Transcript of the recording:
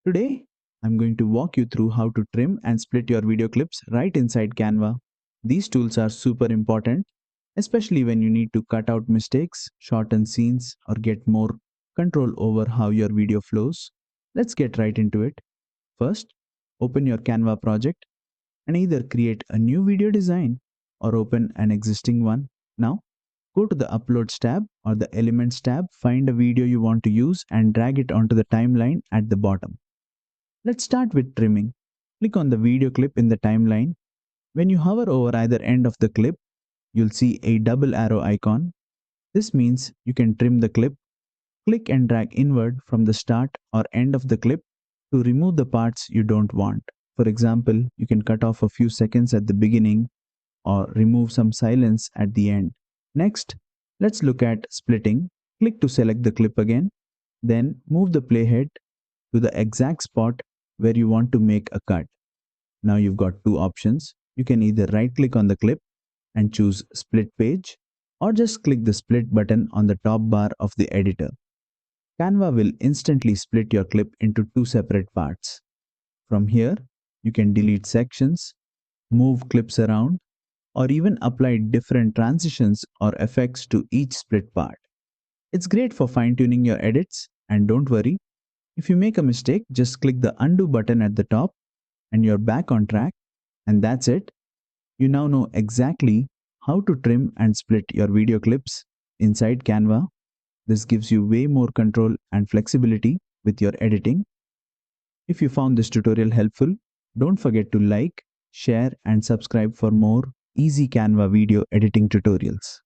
Today, I'm going to walk you through how to trim and split your video clips right inside Canva. These tools are super important, especially when you need to cut out mistakes, shorten scenes, or get more control over how your video flows. Let's get right into it. First, open your Canva project and either create a new video design or open an existing one. Now, go to the Uploads tab or the Elements tab, find a video you want to use and drag it onto the timeline at the bottom. Let's start with trimming. Click on the video clip in the timeline. When you hover over either end of the clip, you'll see a double arrow icon. This means you can trim the clip. Click and drag inward from the start or end of the clip to remove the parts you don't want. For example, you can cut off a few seconds at the beginning or remove some silence at the end. Next, let's look at splitting. Click to select the clip again, then move the playhead to the exact spot where you want to make a cut. Now you've got two options. You can either right click on the clip and choose split page or just click the split button on the top bar of the editor. Canva will instantly split your clip into two separate parts. From here, you can delete sections, move clips around, or even apply different transitions or effects to each split part. It's great for fine-tuning your edits, and don't worry, if you make a mistake, just click the undo button at the top and you're back on track. And that's it. You now know exactly how to trim and split your video clips inside Canva. This gives you way more control and flexibility with your editing. If you found this tutorial helpful, don't forget to like, share, and subscribe for more easy Canva video editing tutorials.